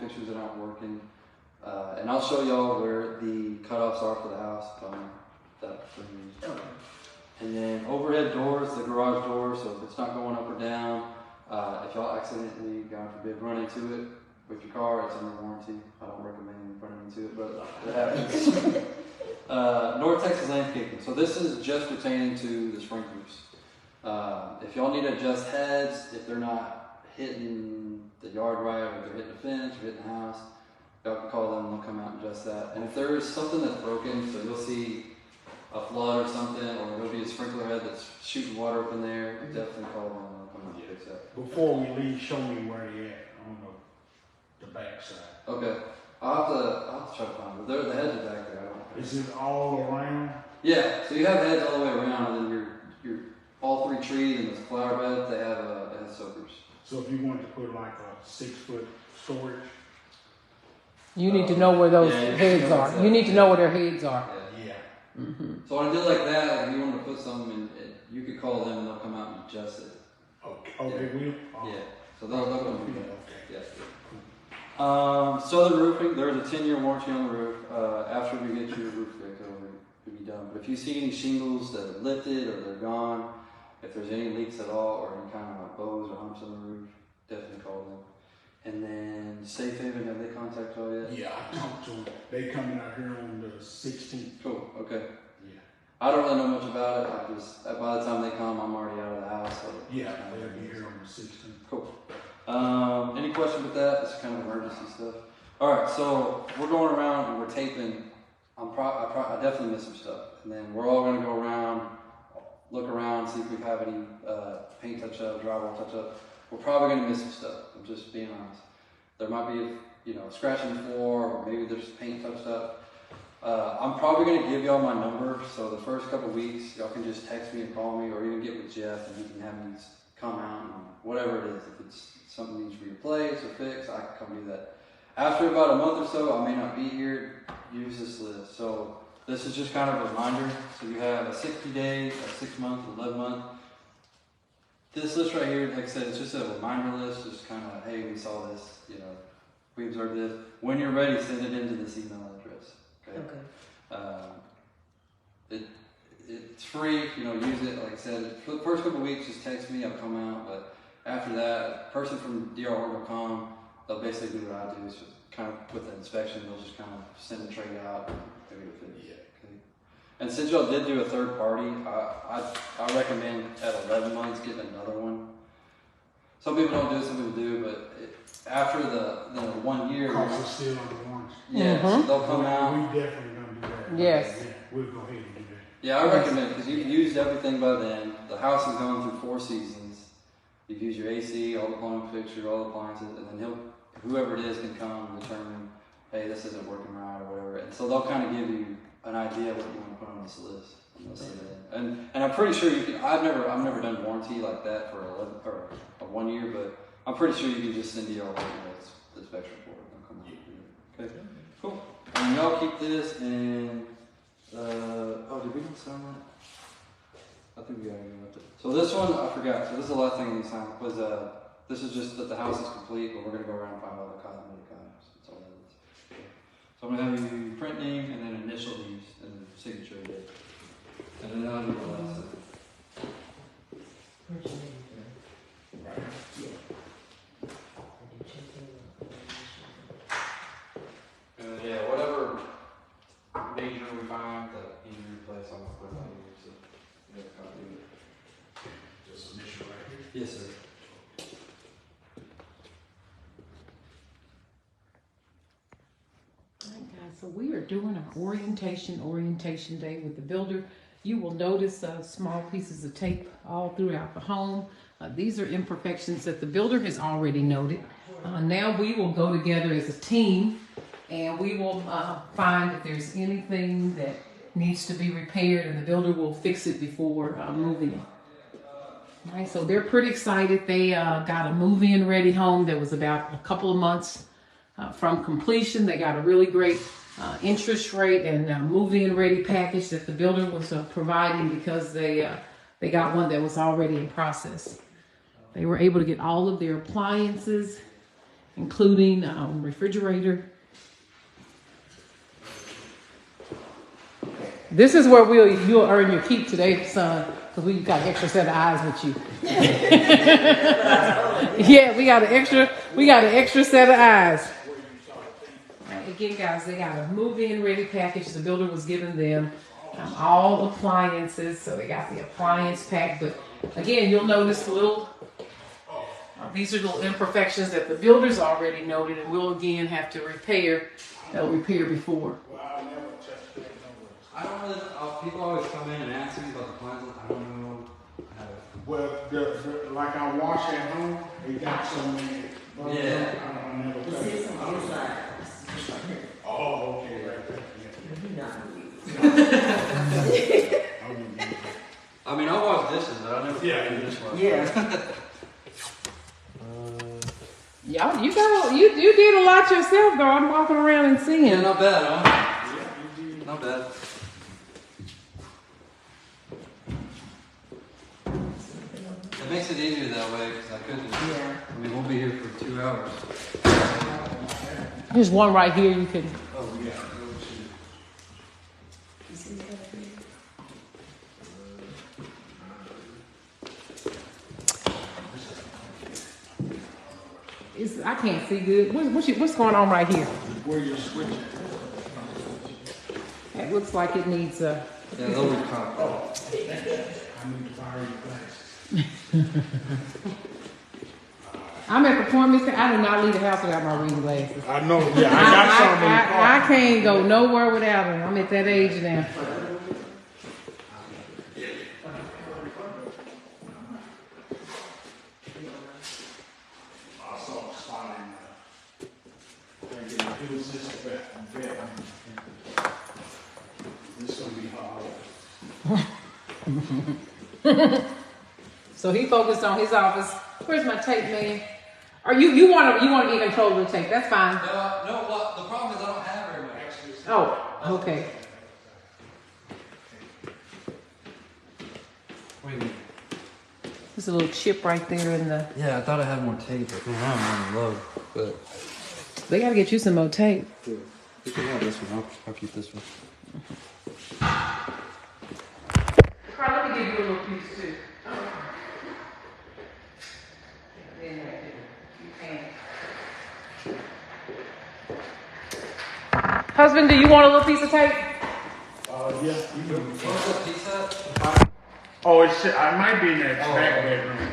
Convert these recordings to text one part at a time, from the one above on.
fixtures that aren't working. And I'll show y'all where the cutoffs are for the house. And then overhead doors, the garage door, so if it's not going up or down, if y'all accidentally, God forbid, run into it with your car, it's under warranty. I don't recommend running into it, but it happens. North Texas landscaping. So this is just pertaining to the sprinklers. If y'all need to adjust heads, if they're not hitting the yard right, or if they're hitting the fence or hitting the house, y'all can call them and they'll come out and adjust that. And if there is something that's broken, so you'll see a flood or something, or there'll be a sprinkler head that's shooting water up in there, definitely call them and they'll come out and fix that. Before we leave, show me where they at on the back side. Okay. I'll have to try to find them. The heads are back there. Is it all around? Yeah, so you have heads all the way around, and then your all three trees and the flower beds, they have soakers. So if you wanted to put like a 6-foot storage, you need to know where those heads are. You need to know where their heads are. yeah. Mm-hmm. So when I did like that, like if you wanted to put something in, you could call them and they'll come out and adjust it. Okay. Oh, they will? Oh. Yeah. So they'll come and do that. Okay. Yeah. Southern roofing, there's a 10-year warranty on the roof. After we get your roof fixed, it'll be done. But if you see any shingles that are lifted or they're gone, if there's any leaks at all or any kind of like bows or humps on the roof, definitely call them. And then Safe Haven, have they contacted y'all yet? Yeah, I talked to them. They coming out here on the 16th. Cool, okay. Yeah. I don't really know much about it. I just, by the time they come, I'm already out of the house. So Yeah, they'll be here on the 16th. Cool. Any questions with that? It's kind of emergency stuff. All right, so we're going around and we're taping. I definitely missed some stuff. And then we're all going to go around, look around, see if we have any paint touch up, drywall touch up. We're probably going to miss some stuff. I'm just being honest. There might be, scratching the floor, or maybe there's paint touched up. I'm probably going to give y'all my number. So the first couple weeks, y'all can just text me and call me, or even get with Jeff and he can have me come out and whatever it is. If it's something needs to be replaced or fixed, I can come do that. After about a month or so, I may not be here. Use this list. So this is just kind of a reminder. So you have a 60 days, a 6 month, 11 month. This list right here, like I said, it's just a reminder list. Just kind of, hey, we saw this. We observed this. When you're ready, send it into this email address. Okay. It's free. Use it. Like I said, for the first couple of weeks, just text me. I'll come out. But after that, a person from DRR will come. They'll basically do what I do. So kind of with the inspection, they'll just kind of send the trade out. And maybe it'll fit. Yeah. Okay. And since y'all did do a third party, I recommend at 11 months getting another one. Some people don't do it, some people do, but after the 1 year, Because it's still under warranty. Yeah, so they'll come out. We definitely gonna do that. Yes. Yeah, we'll go ahead and do that. Yeah, I recommend it because you've used everything by then. The house has gone through 4 seasons. You've used your AC, all the plumbing fixtures, all the appliances, and then whoever it is can come and determine, hey, this isn't working right or whatever. And so they'll kind of give you an idea of what you want to put on this list. And I'm pretty sure you can. I've never done warranty like that for a 1 year, but I'm pretty sure you can just send DRR the inspection report. Okay, cool. And y'all keep this and did we not sign that? I think we already left it. So this one I forgot. So this is the last thing we signed was this is just that the house is complete, but we're gonna go around and find all the cosmetic items. That's all that is. So I'm gonna have you print name and then initial these and then signature date. And then I'll do the last thing. And yeah, whatever major we find that you need to replace, I'm gonna put it on here so you have a copy of it. Just initial right here. Yes, sir. All right, guys, so we are doing our orientation day with the builder. You will notice small pieces of tape all throughout the home. These are imperfections that the builder has already noted. Now we will go together as a team and we will find if there's anything that needs to be repaired and the builder will fix it before moving. All right, so they're pretty excited. They got a move-in ready home that was about a couple of months from completion. They got a really great interest rate and move-in ready package that the builder was providing because they got one that was already in process. They were able to get all of their appliances including refrigerator. This is where you'll earn your keep today, son, because we got an extra set of eyes with you. Yeah, we got an extra set of eyes. Again, guys, they got a move-in ready package. The builder was giving them all appliances, so they got the appliance pack. But again, you'll notice these are little imperfections that the builders already noted, and we'll again have to repair. They'll repair before. I don't really. People always come in and ask me about the plans. I don't know how to. Well, like I wash at home, they got so many. Yeah. I never touch it. Oh, okay, right there. I mean, I wash dishes, but I never Yeah. do dishwasher. Y'all, you did a lot yourself though. I'm walking around and seeing. Yeah, not bad, huh? Not bad. It makes it easier that way because I couldn't. Yeah. I mean, we'll be here for 2 hours. There's one right here you can. Oh, yeah. I can't see good. What's going on right here? Where you switch it. It looks like it needs a. Yeah, they'll be fine. I need to borrow your glasses. I'm at the point, Mister. I do not leave the house without my reading glasses. I know, yeah, I got some in the car. I can't go nowhere without them. I'm at that age now. I saw a spot in there. It was just a bit. This is gonna be hard. So he focused on his office. Where's my tape, man? Or you want to be in control of the tape? That's fine. No, well, the problem is I don't have very much. Oh, okay. What do you mean? There's a little chip right there in the. Yeah, I thought I had more tape, but man, I'm on the low. But They gotta get you some more tape. you can have this one. I'll keep this one. Carl, let me give you a little piece too. Husband, do you want a little piece of tape? Yeah, you can. What's that pizza? Oh, I might be in that back bedroom.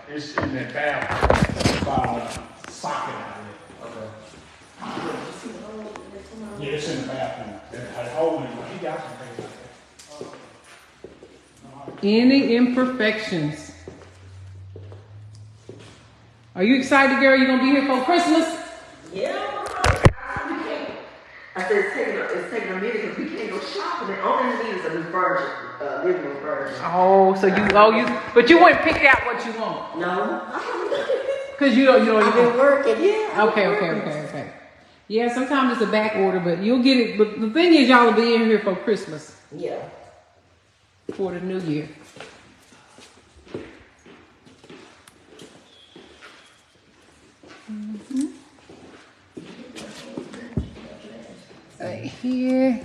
It's in that bathroom by the socket out Okay. there. Yeah, it's in the bathroom. I hold it, but he got some things like that. Any imperfections? Are you excited, girl? You gonna be here for Christmas? Yeah. I said it's taking a minute because we can't go shopping. The only thing we need is a new version, living room version. Oh, but you wouldn't pick out what you want. No. Cause you don't. I've been working, yeah. Okay. Yeah, sometimes it's a back order, but you'll get it. But the thing is, y'all will be in here for Christmas, Yeah. for the New Year. Right here.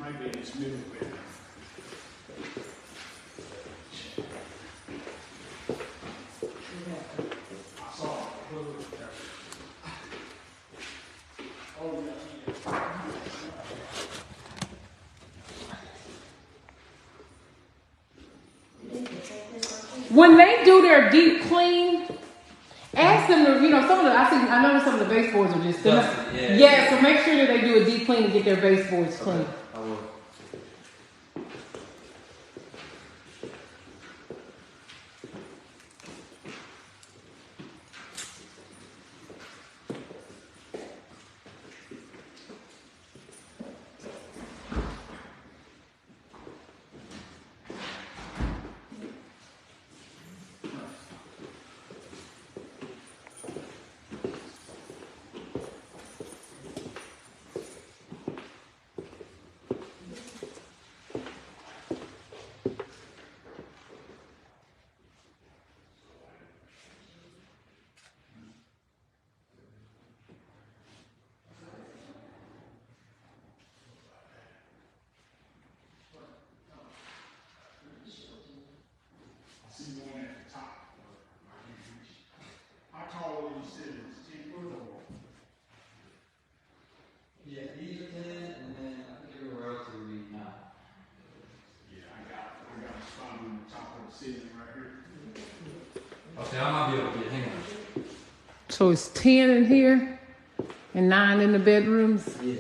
Might be in this middle bedroom. I saw it. Oh, yeah. When they do their deep clean, ask them to, I noticed some of the baseboards are just Dusty, yeah. Yeah, so make sure that they do a deep clean and get their baseboards clean. I will. Yeah, I might be able to get, hang on. So it's 10 in here and 9 in the bedrooms. Yeah.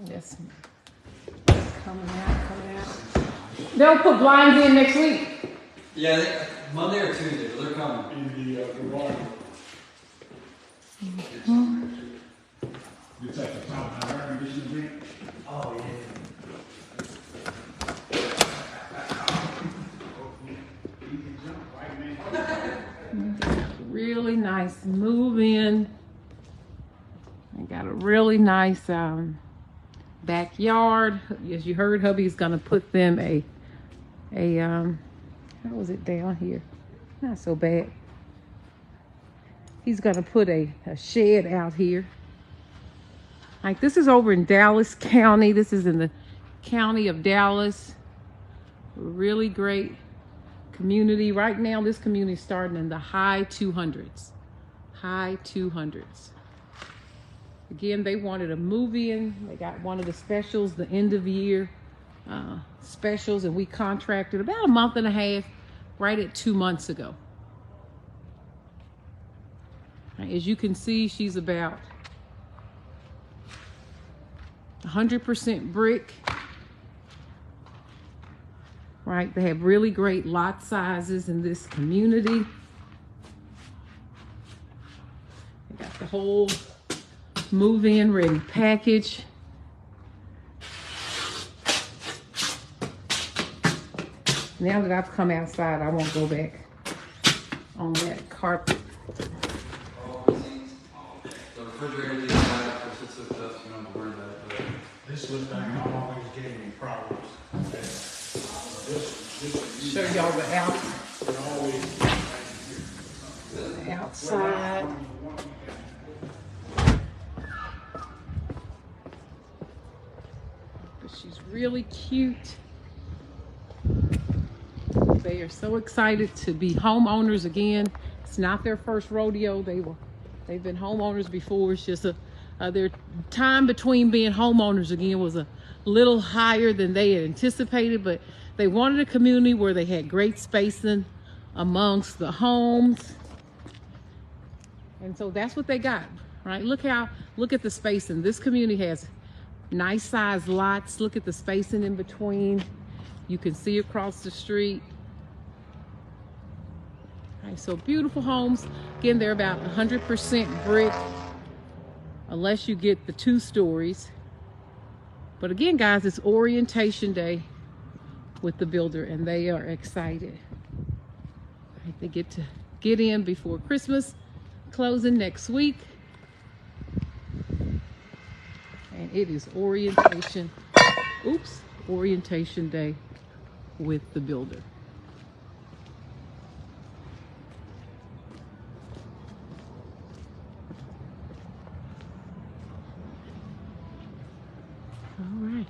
Yes. Coming out. They'll put blinds in next week. Yeah, Monday or Tuesday, but they're coming. In the water. It's at the top of our air conditioning unit. Oh, yeah. Really nice move in. I got a really nice backyard. As you heard, hubby's gonna put them a how was it down here? Not so bad. He's gonna put a shed out here. Like, this is over in Dallas County. This is in the county of Dallas. Really great community. Right now, this community is starting in the high 200s. High 200s. Again, they wanted a move-in. They got one of the specials, the end of year specials, and we contracted about a month and a half, right at 2 months ago. As you can see, she's about 100% brick. Right, they have really great lot sizes in this community. They got the whole move-in ready package. Now that I've come outside, I won't go back on that carpet. The refrigerator is right after it's hooked up, so you don't have to worry about it. This little thing always gave me problems. Show y'all the outside. But she's really cute. They are so excited to be homeowners again. It's not their first rodeo. They've been homeowners before. It's just their time between being homeowners again was a little higher than they had anticipated, but they wanted a community where they had great spacing amongst the homes. And so that's what they got, right? Look at the spacing. This community has nice sized lots. Look at the spacing in between. You can see across the street. All right, so beautiful homes. Again, they're about 100% brick, unless you get the 2 stories. But again, guys, it's orientation day with the builder, and they are excited. Right, they get to get in before Christmas, closing next week. And it is orientation day with the builder. All right.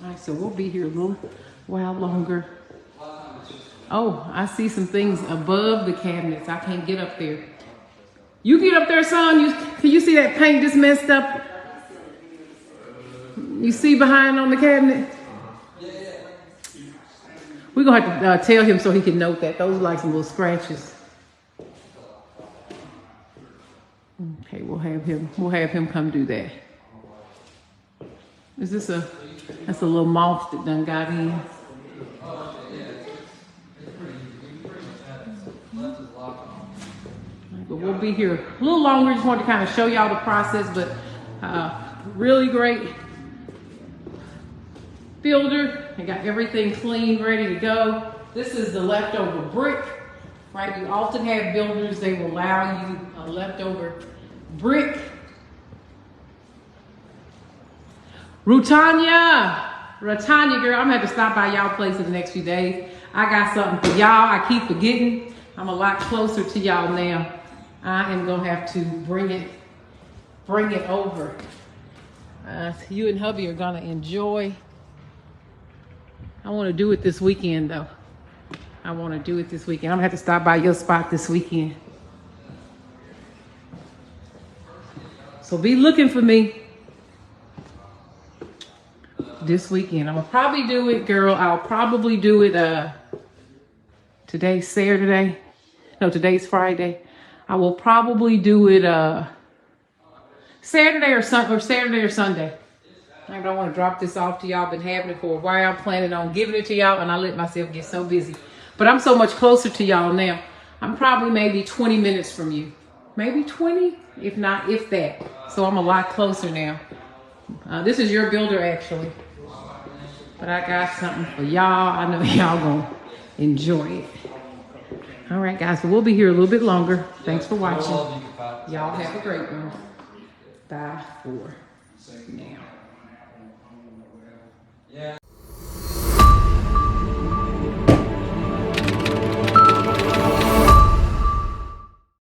All right, so we'll be here a little while longer. Oh, I see some things above the cabinets. I can't get up there. You get up there, son. Can you see that paint just messed up? You see behind on the cabinet? We're gonna have to tell him so he can note that. Those are like some little scratches. Okay, we'll have him come do that. Is this that's a little moth that done got in. But we'll be here a little longer. Just wanted to kind of show y'all the process, but really great builder. They got everything clean, ready to go. This is the leftover brick, right? You often have builders, they will allow you a leftover brick. Rutanya, girl, I'm gonna have to stop by y'all place in the next few days. I got something for y'all. I keep forgetting. I'm a lot closer to y'all now. I am gonna have to bring it over. You and hubby are gonna enjoy. I want to do it this weekend though. I'm gonna have to stop by your spot this weekend. So be looking for me this weekend. I'm gonna probably do it, girl. I'll probably do it. Today's Saturday. No, today's Friday. I will probably do it Saturday or Sunday. I don't want to drop this off to y'all. Been having it for a while. I'm planning on giving it to y'all, and I let myself get so busy. But I'm so much closer to y'all now. I'm probably maybe 20 minutes from you. Maybe 20, if not, if that. So I'm a lot closer now. This is your builder, actually. But I got something for y'all. I know y'all gonna enjoy it. All right, guys. So we'll be here a little bit longer. Thanks for watching. Y'all have a great one. Bye for now.